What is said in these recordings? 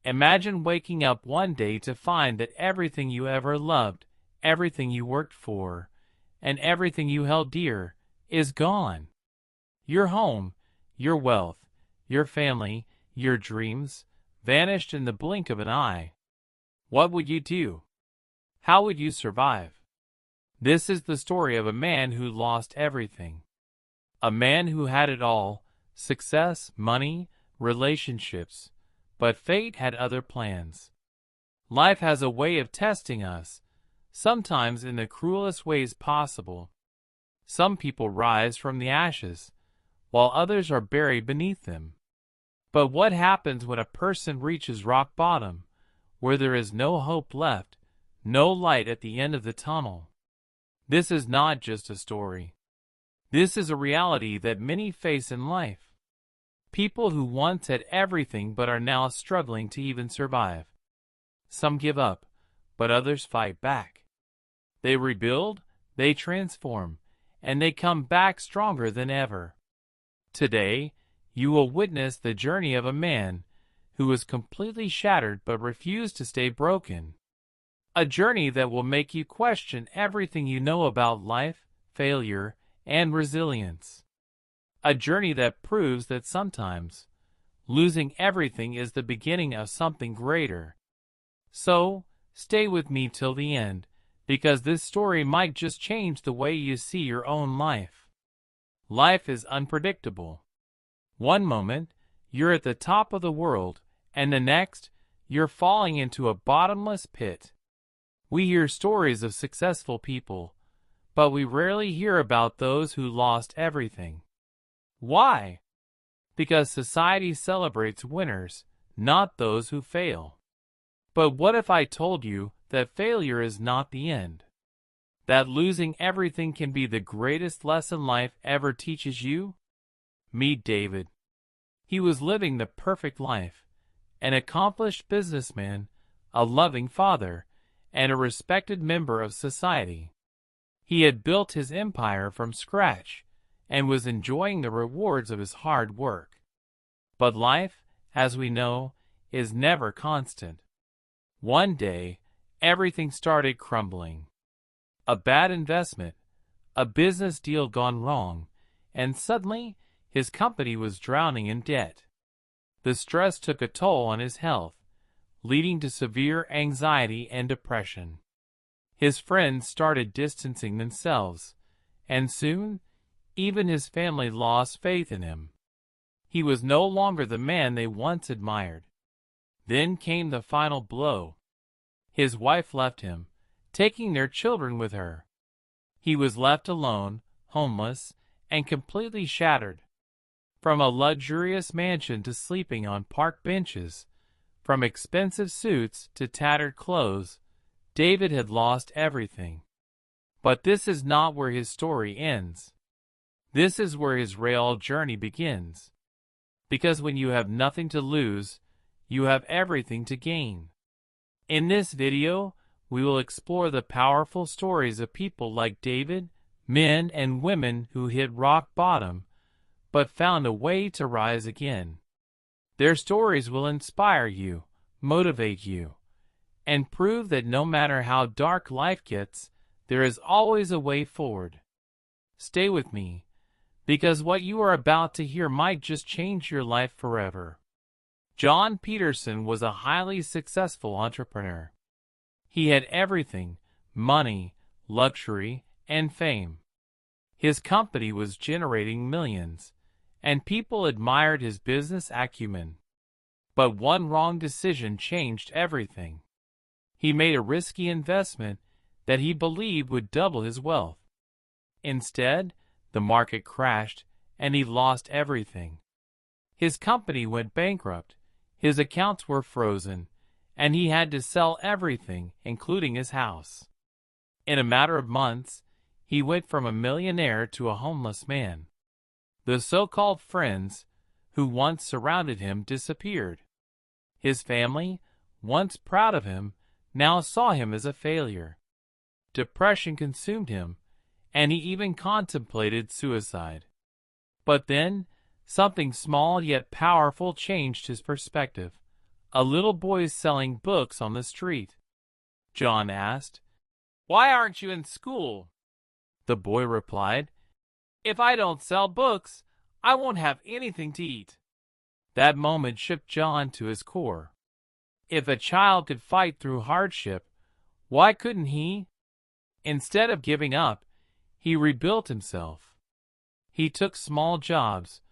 Imagine waking up one day to find that everything you ever loved, everything you worked for, and everything you held dear is gone. Your home, your wealth, your family, your dreams vanished in the blink of an eye. What would you do? How would you survive? This is the story of a man who lost everything. A man who had it all: success, money, relationships. But fate had other plans. Life has a way of testing us, sometimes in the cruelest ways possible. Some people rise from the ashes, while others are buried beneath them. But what happens when a person reaches rock bottom, where there is no hope left, no light at the end of the tunnel? This is not just a story. This is a reality that many face in life. People who once had everything but are now struggling to even survive. Some give up, but others fight back. They rebuild, they transform, and they come back stronger than ever. Today, you will witness the journey of a man who was completely shattered but refused to stay broken. A journey that will make you question everything you know about life, failure, and resilience. A journey that proves that sometimes losing everything is the beginning of something greater. So, stay with me till the end, because this story might just change the way you see your own life. Life is unpredictable. One moment, you're at the top of the world, and the next, you're falling into a bottomless pit. We hear stories of successful people, but we rarely hear about those who lost everything. Why? Because society celebrates winners, not those who fail. But what if I told you that failure is not the end? That losing everything can be the greatest lesson life ever teaches you? Meet David. He was living the perfect life, an accomplished businessman, a loving father, and a respected member of society. He had built his empire from scratch and was enjoying the rewards of his hard work. But life, as we know, is never constant. One day, everything started crumbling. A bad investment, a business deal gone wrong, and suddenly his company was drowning in debt. The stress took a toll on his health, leading to severe anxiety and depression. His friends started distancing themselves, and soon, even his family lost faith in him. He was no longer the man they once admired. Then came the final blow. His wife left him, taking their children with her. He was left alone, homeless, and completely shattered. From a luxurious mansion to sleeping on park benches, from expensive suits to tattered clothes, David had lost everything. But this is not where his story ends. This is where his real journey begins. Because when you have nothing to lose, you have everything to gain. In this video, we will explore the powerful stories of people like David, men and women who hit rock bottom, but found a way to rise again. Their stories will inspire you, motivate you, and prove that no matter how dark life gets, there is always a way forward. Stay with me, because what you are about to hear might just change your life forever. John Peterson was a highly successful entrepreneur. He had everything: money, luxury, and fame. His company was generating millions, and people admired his business acumen. But one wrong decision changed everything. He made a risky investment that he believed would double his wealth. Instead, the market crashed, and he lost everything. His company went bankrupt, his accounts were frozen, and he had to sell everything, including his house. In a matter of months, he went from a millionaire to a homeless man. The so-called friends who once surrounded him disappeared. His family, once proud of him, now saw him as a failure. Depression consumed him, and he even contemplated suicide. But then, something small yet powerful changed his perspective. A little boy selling books on the street. John asked, "Why aren't you in school?" The boy replied, "If I don't sell books, I won't have anything to eat." That moment shook John to his core. If a child could fight through hardship, why couldn't he? Instead of giving up, he rebuilt himself. He took small jobs,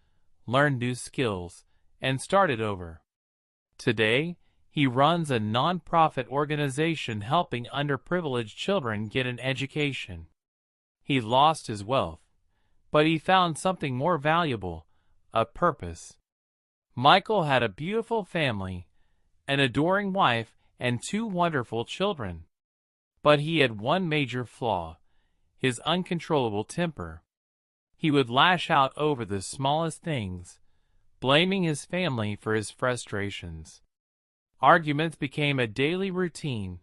learned new skills, and started over. Today, he runs a non-profit organization helping underprivileged children get an education. He lost his wealth, but he found something more valuable, a purpose. Michael had a beautiful family, an adoring wife, and 2 wonderful children. But he had one major flaw, his uncontrollable temper. He would lash out over the smallest things, blaming his family for his frustrations. Arguments became a daily routine,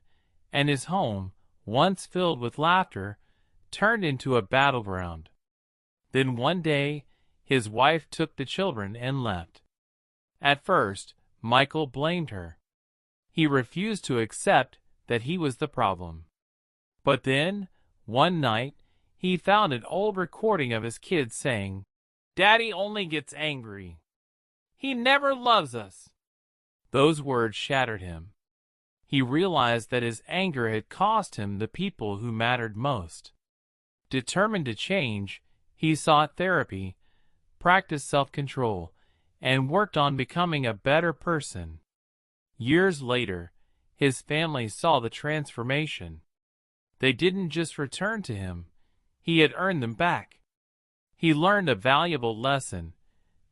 and his home, once filled with laughter, turned into a battleground. Then one day, his wife took the children and left. At first, Michael blamed her. He refused to accept that he was the problem. But then, one night, he found an old recording of his kids saying, "Daddy only gets angry. He never loves us." Those words shattered him. He realized that his anger had cost him the people who mattered most. Determined to change, he sought therapy, practiced self-control, and worked on becoming a better person. Years later, his family saw the transformation. They didn't just return to him, he had earned them back. He learned a valuable lesson.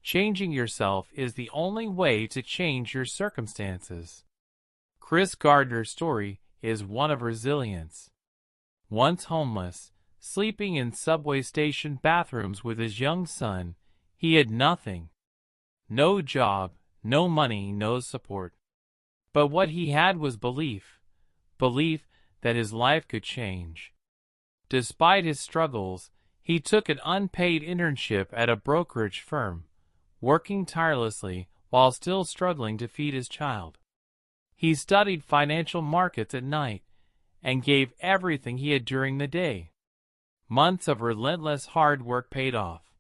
Changing yourself is the only way to change your circumstances. Chris Gardner's story is one of resilience. Once homeless, sleeping in subway station bathrooms with his young son, he had nothing. No job, no money, no support. But what he had was belief. Belief that his life could change. Despite his struggles, he took an unpaid internship at a brokerage firm, working tirelessly while still struggling to feed his child. He studied financial markets at night and gave everything he had during the day. Months of relentless hard work paid off.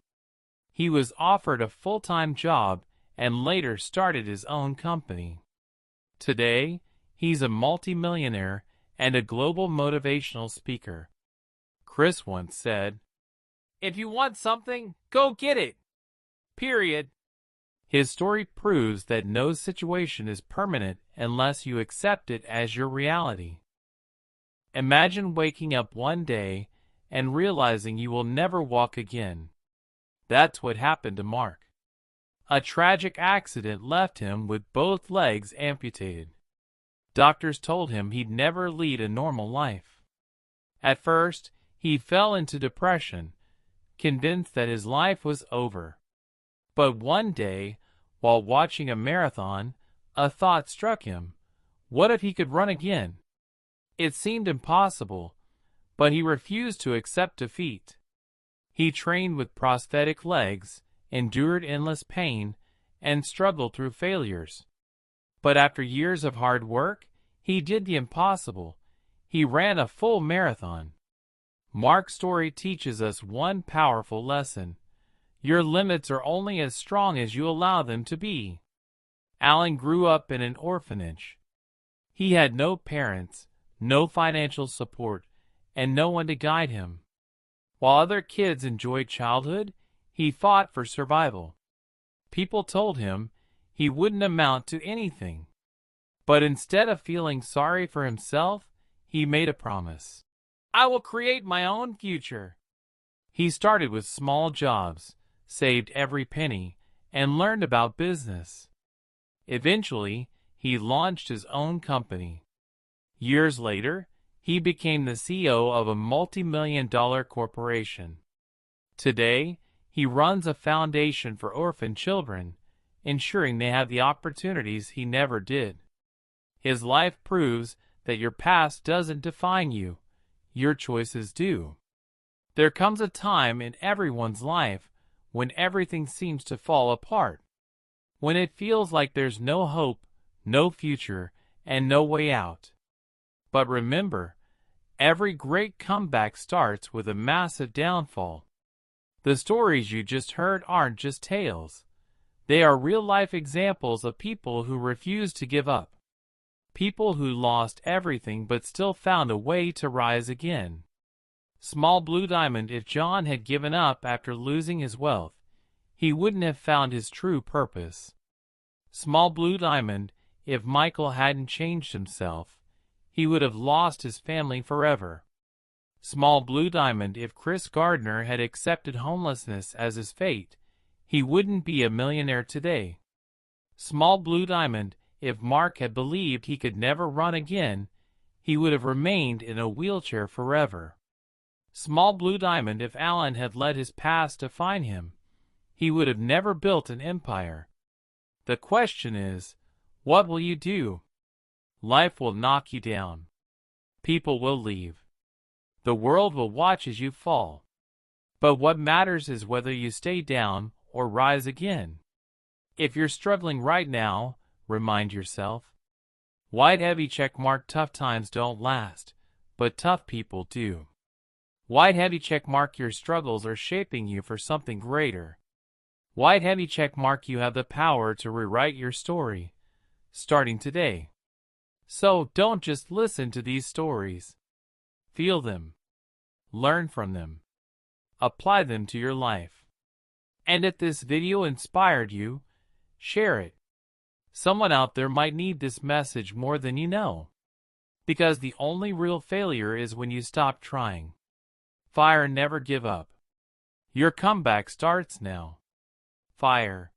He was offered a full-time job and later started his own company. Today, he's a multimillionaire and a global motivational speaker. Chris once said, "If you want something, go get it. Period." His story proves that no situation is permanent unless you accept it as your reality. Imagine waking up one day and realizing you will never walk again. That's what happened to Mark. A tragic accident left him with both legs amputated. Doctors told him he'd never lead a normal life. At first, he fell into depression, convinced that his life was over. But one day, while watching a marathon, a thought struck him. What if he could run again? It seemed impossible, but he refused to accept defeat. He trained with prosthetic legs, endured endless pain, and struggled through failures. But after years of hard work, he did the impossible. He ran a full marathon. Mark's story teaches us one powerful lesson. Your limits are only as strong as you allow them to be. Alan grew up in an orphanage. He had no parents, no financial support, and no one to guide him. While other kids enjoyed childhood, he fought for survival. People told him he wouldn't amount to anything. But instead of feeling sorry for himself, he made a promise. "I will create my own future." He started with small jobs, saved every penny, and learned about business. Eventually, he launched his own company. Years later, he became the CEO of a multi-million-dollar corporation. Today, he runs a foundation for orphan children, ensuring they have the opportunities he never did. His life proves that your past doesn't define you. Your choices do. There comes a time in everyone's life when everything seems to fall apart. When it feels like there's no hope, no future, and no way out. But remember, every great comeback starts with a massive downfall. The stories you just heard aren't just tales. They are real-life examples of people who refused to give up. People who lost everything but still found a way to rise again. Small Blue Diamond. If John had given up after losing his wealth, he wouldn't have found his true purpose. Small Blue Diamond. If Michael hadn't changed himself, he would have lost his family forever. Small Blue Diamond. If Chris Gardner had accepted homelessness as his fate, he wouldn't be a millionaire today. Small Blue Diamond. If Mark had believed he could never run again, he would have remained in a wheelchair forever. Small Blue Diamond. If Alan had let his past define him, he would have never built an empire. The question is, what will you do? Life will knock you down. People will leave. The world will watch as you fall. But what matters is whether you stay down or rise again. If you're struggling right now, remind yourself. White heavy checkmark. Tough times don't last, but tough people do. White heavy checkmark. Your struggles are shaping you for something greater. White heavy checkmark. You have the power to rewrite your story, starting today. So don't just listen to these stories. Feel them. Learn from them. Apply them to your life. And if this video inspired you, share it. Someone out there might need this message more than you know. Because the only real failure is when you stop trying. Fire. Never give up. Your comeback starts now. Fire.